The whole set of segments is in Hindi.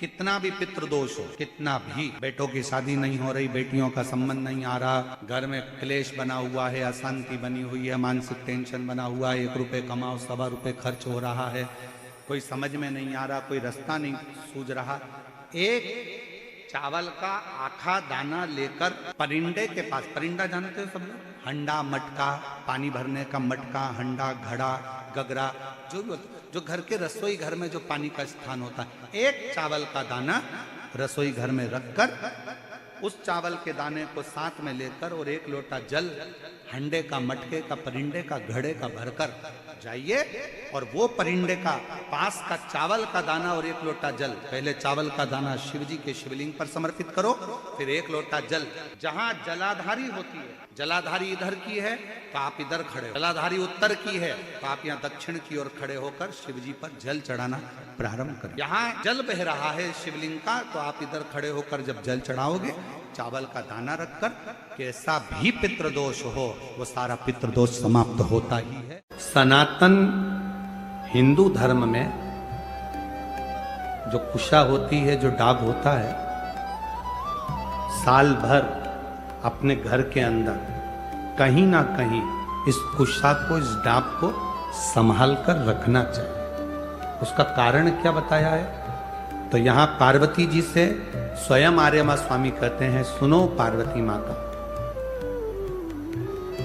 कितना भी पितृदोष हो, कितना भी, बेटों की शादी नहीं हो रही, बेटियों का संबंध नहीं आ रहा, घर में क्लेश बना हुआ है, अशांति बनी हुई है, मानसिक टेंशन बना हुआ है, 1 रुपए कमाओ 1.25 रुपए खर्च हो रहा है, कोई समझ में नहीं आ रहा, कोई रास्ता नहीं सूझ रहा, एक चावल का आखा दाना लेकर परिंदे के पास, परिंदा जानते हो सब लोग, हंडा मटका, पानी भरने का मटका, हंडा घड़ा गगरा, जो भी जो घर के रसोई घर में जो पानी का स्थान होता है, एक चावल का दाना रसोई घर में रखकर उस चावल के दाने को साथ में लेकर और 1 लोटा जल हंडे का, मटके का, परिंदे का, घड़े का भरकर जाइए और वो परिंदे का पास का चावल का दाना और 1 लोटा जल, पहले चावल का दाना शिव जी के शिवलिंग पर समर्पित करो, फिर 1 लोटा जल, जहां जलाधारी होती है, जलाधारी इधर की है तो आप इधर खड़े हो, जलाधारी उत्तर की है तो आप यहाँ दक्षिण की ओर खड़े होकर शिव जी पर जल चढ़ाना प्रारंभ करें। यहाँ जल बह रहा है शिवलिंग का तो आप इधर खड़े होकर जब जल चढ़ाओगे, चावल का दाना रखकर, कैसा भी पितृदोष हो वो सारा पितृदोष समाप्त होता ही है। सनातन हिंदू धर्म में जो कुशा होती है, जो डाब होता है, साल भर अपने घर के अंदर कहीं ना कहीं इस कुशा को, इस डाब को संभाल कर रखना चाहिए। उसका कारण क्या बताया है? तो यहां पार्वती जी से स्वयं आर्यमा स्वामी कहते हैं, सुनो पार्वती माँ का,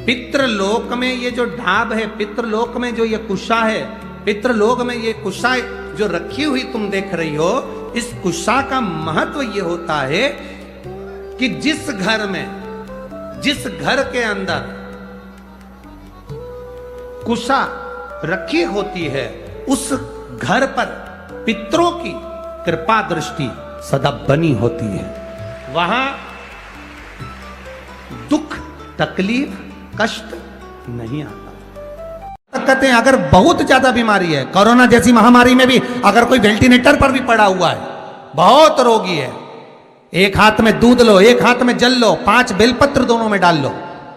पितृलोक में ये जो ढाब है, पितृलोक में जो ये कुशा है, पितृलोक में ये कुशा जो रखी हुई तुम देख रही हो, इस कुशा का महत्व ये होता है कि जिस घर में, जिस घर के अंदर कुशा रखी होती है, उस घर पर पितरों की कृपा दृष्टि सदा बनी होती है। वहां दुख, तकलीफ, कष्ट नहीं आता। कहते हैं अगर बहुत ज्यादा बीमारी है, कोरोना जैसी महामारी में भी अगर कोई वेंटिलेटर पर भी पड़ा हुआ है, बहुत रोगी है, एक हाथ में दूध लो, एक हाथ में जल लो, 5 बेलपत्र दोनों में डाल लो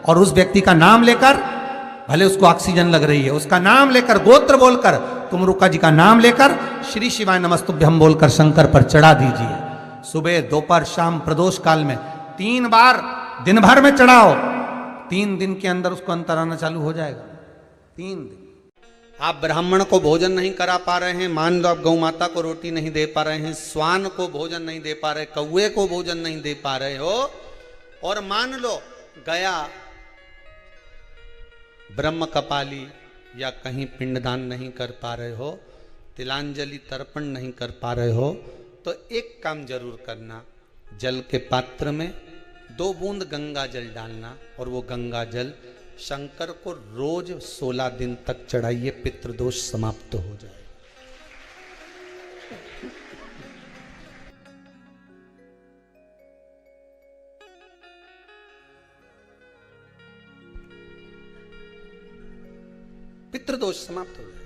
और उस व्यक्ति का नाम लेकर, भले उसको ऑक्सीजन लग रही है, उसका नाम लेकर, गोत्र बोलकर, कुमरुका जी का नाम लेकर श्री शिवाय नमस्तुभ्यम बोलकर शंकर पर चढ़ा दीजिए। सुबह, दोपहर, शाम, प्रदोष काल में 3 बार दिन भर में चढ़ाओ, 3 दिन के अंदर उसको अंतर आना चालू हो जाएगा। 3 दिन। आप ब्राह्मण को भोजन नहीं करा पा रहे हैं, मान लो आप गौ माता को रोटी नहीं दे पा रहे हैं, स्वान को भोजन नहीं दे पा रहे, कौवे को भोजन नहीं दे पा रहे हो, और मान लो गया ब्रह्म कपाली या कहीं पिंडदान नहीं कर पा रहे हो, तिलांजलि तर्पण नहीं कर पा रहे हो, तो एक काम जरूर करना, जल के पात्र में 2 बूंद गंगा जल डालना और वो गंगा जल शंकर को रोज 16 दिन तक चढ़ाइए, पितृदोष समाप्त हो जाए। पितृदोष समाप्त हो जाए।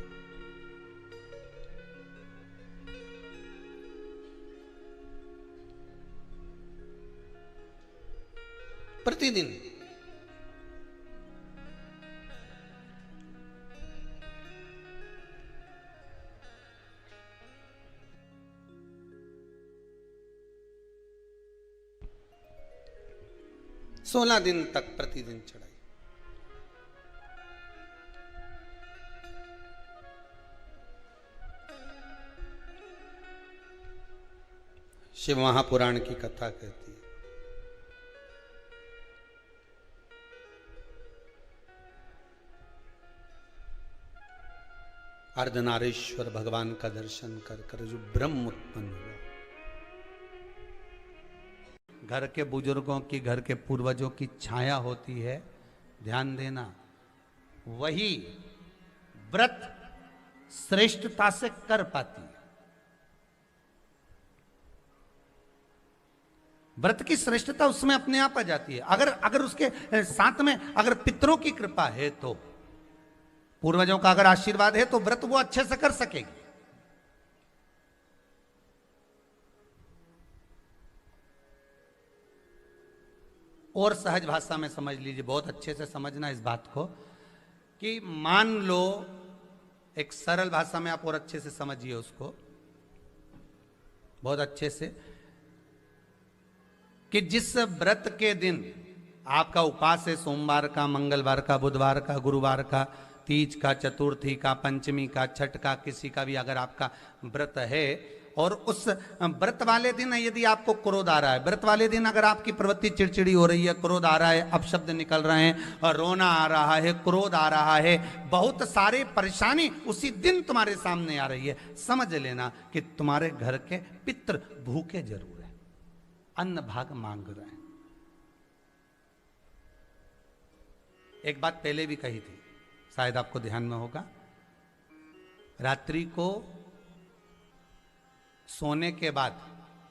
प्रतिदिन सोलह दिन तक प्रतिदिन चढ़ाई। शिव महापुराण की कथा कहती है, अर्धनारीश्वर भगवान का दर्शन कर कर जो ब्रह्म उत्पन्न हुआ, घर के बुजुर्गों की, घर के पूर्वजों की छाया होती है, ध्यान देना, वही व्रत श्रेष्ठता से कर पाती है। व्रत की श्रेष्ठता उसमें अपने आप आ जाती है। अगर उसके साथ में अगर पितरों की कृपा है, तो पूर्वजों का अगर आशीर्वाद है, तो व्रत वो अच्छे से कर सकेगी। और सहज भाषा में समझ लीजिए, बहुत अच्छे से समझना इस बात को, कि मान लो, एक सरल भाषा में आप और अच्छे से समझिए उसको, बहुत अच्छे से, कि जिस व्रत के दिन आपका उपास है, सोमवार का, मंगलवार का, बुधवार का, गुरुवार का, तीज का, चतुर्थी का, पंचमी का, छठ का, किसी का भी अगर आपका व्रत है, और उस व्रत वाले दिन यदि आपको क्रोध आ रहा है, व्रत वाले दिन अगर आपकी प्रवृत्ति चिड़चिड़ी हो रही है, क्रोध आ रहा है, अपशब्द निकल रहे हैं, और रोना आ रहा है, क्रोध आ रहा है, बहुत सारे परेशानी उसी दिन तुम्हारे सामने आ रही है, समझ लेना कि तुम्हारे घर के पितृ भूखे जरूर है, अन्न भाग मांग रहे हैं। एक बात पहले भी कही थी, शायद आपको ध्यान में होगा, रात्रि को सोने के बाद,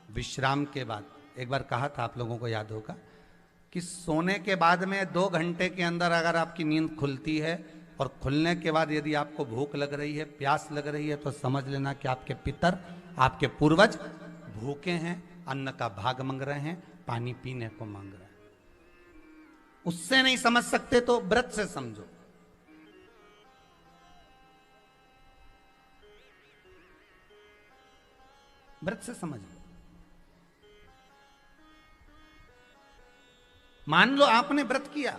विश्राम के बाद, एक बार कहा था, आप लोगों को याद होगा, कि सोने के बाद में 2 घंटे के अंदर अगर आपकी नींद खुलती है और खुलने के बाद यदि आपको भूख लग रही है, प्यास लग रही है, तो समझ लेना कि आपके पितर, आपके पूर्वज भूखे हैं, अन्न का भाग मांग रहे हैं, पानी पीने को मांग रहे हैं। उससे नहीं समझ सकते तो व्रत से समझो। व्रत से समझ लो। मान लो आपने व्रत किया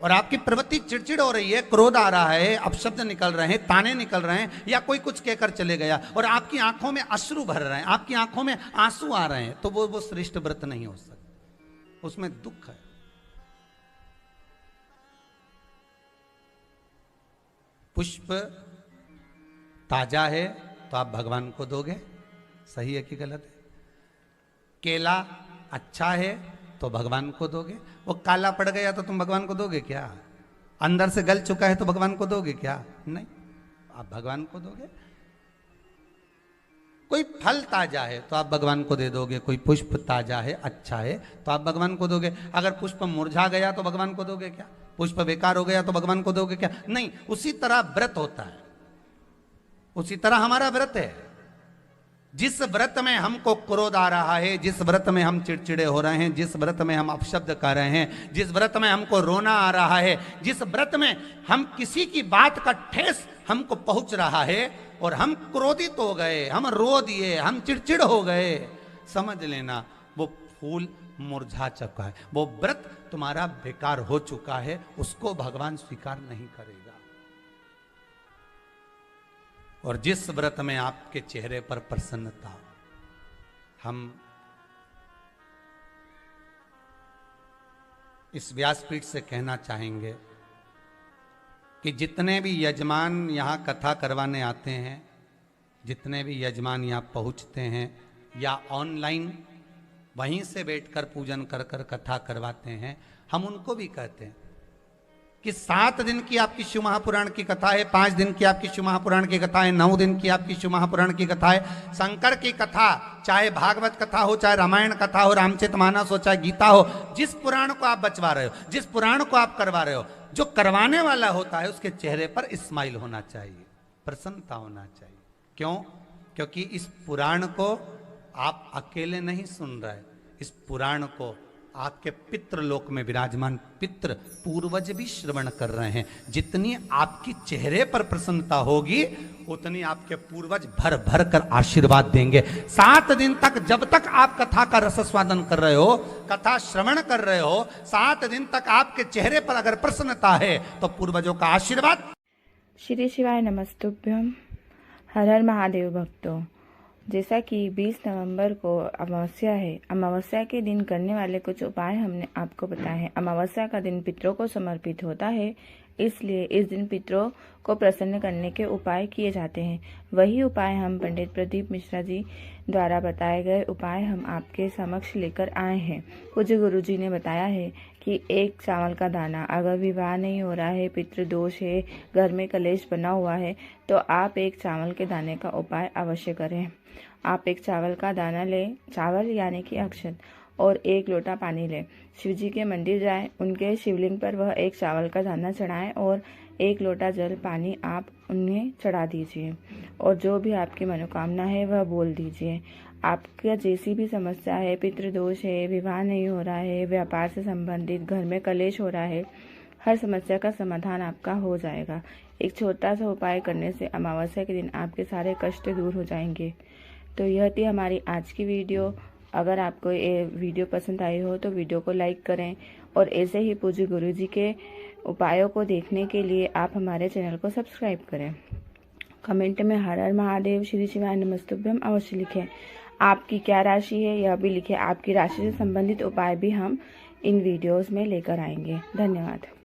और आपकी प्रवृत्ति चिड़चिड़ हो रही है, क्रोध आ रहा है, अपशब्द निकल रहे हैं, ताने निकल रहे हैं, या कोई कुछ कहकर चले गया और आपकी आंखों में अश्रु भर रहे हैं, आपकी आंखों में आंसू आ रहे हैं, तो वो श्रेष्ठ व्रत नहीं हो सकता, उसमें दुख है। पुष्प ताजा है तो आप भगवान को दोगे, सही है कि गलत है? केला अच्छा है तो भगवान को दोगे, वो काला पड़ गया तो तुम भगवान को दोगे क्या? अंदर से गल चुका है तो भगवान को दोगे क्या? नहीं, आप भगवान को दोगे। कोई फल ताजा है तो आप भगवान को दे दोगे, कोई पुष्प ताजा है, अच्छा है तो आप भगवान को दोगे। अगर पुष्प मुरझा गया तो भगवान को दोगे क्या? पुष्प बेकार हो गया तो भगवान को दोगे क्या? नहीं। उसी तरह व्रत होता है, उसी तरह हमारा व्रत है। जिस व्रत में हमको क्रोध आ रहा है, जिस व्रत में हम चिड़चिड़े हो रहे हैं, जिस व्रत में हम अपशब्द कर रहे हैं, जिस व्रत में हमको रोना आ रहा है, जिस व्रत में हम किसी की बात का ठेस हमको पहुंच रहा है और हम क्रोधित हो गए, हम रो दिए, हम चिड़चिड़ हो गए, समझ लेना वो फूल मुरझा चुका है, वो व्रत तुम्हारा बेकार हो चुका है, उसको भगवान स्वीकार नहीं करेगा। और जिस व्रत में आपके चेहरे पर प्रसन्नता, हम इस व्यासपीठ से कहना चाहेंगे कि जितने भी यजमान यहाँ कथा करवाने आते हैं, जितने भी यजमान यहाँ पहुँचते हैं या ऑनलाइन वहीं से बैठकर पूजन कर कर कथा करवाते हैं, हम उनको भी कहते हैं कि 7 दिन की आपकी शिव महापुराण की कथा है, 5 दिन की आपकी शिव महापुराण की कथा है, 9 दिन की आपकी शिव महापुराण की कथा है। शंकर की कथा, चाहे भागवत कथा हो, चाहे रामायण कथा हो, रामचरितमानस हो, चाहे गीता हो, जिस पुराण को आप बचवा रहे हो, जिस पुराण को आप करवा रहे हो, जो करवाने वाला होता है उसके चेहरे पर स्माइल होना चाहिए, प्रसन्नता होना चाहिए। क्यों? क्योंकि इस पुराण को आप अकेले नहीं सुन रहे, इस पुराण को आपके पितृलोक में विराजमान पितृ पूर्वज भी श्रवण कर रहे हैं। जितनी आपकी चेहरे पर प्रसन्नता होगी उतनी आपके पूर्वज भर भर कर आशीर्वाद देंगे। 7 दिन तक, जब तक आप कथा का रसस्वादन कर रहे हो, कथा श्रवण कर रहे हो, 7 दिन तक आपके चेहरे पर अगर प्रसन्नता है तो पूर्वजों का आशीर्वाद। श्री शिवाय नमस्तुभ्यम। हर हर महादेव भक्तों, जैसा कि 20 नवंबर को अमावस्या है, अमावस्या के दिन करने वाले कुछ उपाय हमने आपको बताए हैं। अमावस्या का दिन पितरों को समर्पित होता है, इसलिए इस दिन पितरों को प्रसन्न करने के उपाय किए जाते हैं। वही उपाय हम पंडित प्रदीप मिश्रा जी द्वारा बताए गए उपाय हम आपके समक्ष लेकर आए हैं। पूज्य गुरु जी ने बताया है कि 1 चावल का दाना, अगर विवाह नहीं हो रहा है, पितृदोष है, घर में कलेश बना हुआ है, तो आप 1 चावल के दाने का उपाय अवश्य करें। आप 1 चावल का दाना लें, चावल यानी कि अक्षत, और 1 लोटा पानी लें। शिव जी के मंदिर जाएं, उनके शिवलिंग पर वह 1 चावल का दाना चढ़ाएं और 1 लोटा जल पानी आप उन्हें चढ़ा दीजिए और जो भी आपकी मनोकामना है वह बोल दीजिए। आपका जैसी भी समस्या है, पितृदोष है, विवाह नहीं हो रहा है, व्यापार से संबंधित, घर में कलेश हो रहा है, हर समस्या का समाधान आपका हो जाएगा। एक छोटा सा उपाय करने से अमावस्या के दिन आपके सारे कष्ट दूर हो जाएंगे। तो यह थी हमारी आज की वीडियो। अगर आपको ये वीडियो पसंद आई हो तो वीडियो को लाइक करें और ऐसे ही पूज्य गुरु जी के उपायों को देखने के लिए आप हमारे चैनल को सब्सक्राइब करें। कमेंट में हर हर महादेव श्री शिवाय नमस्तुभ्यम अवश्य लिखें। आपकी क्या राशि है यह भी लिखें। आपकी राशि से संबंधित उपाय भी हम इन वीडियोस में लेकर आएंगे। धन्यवाद।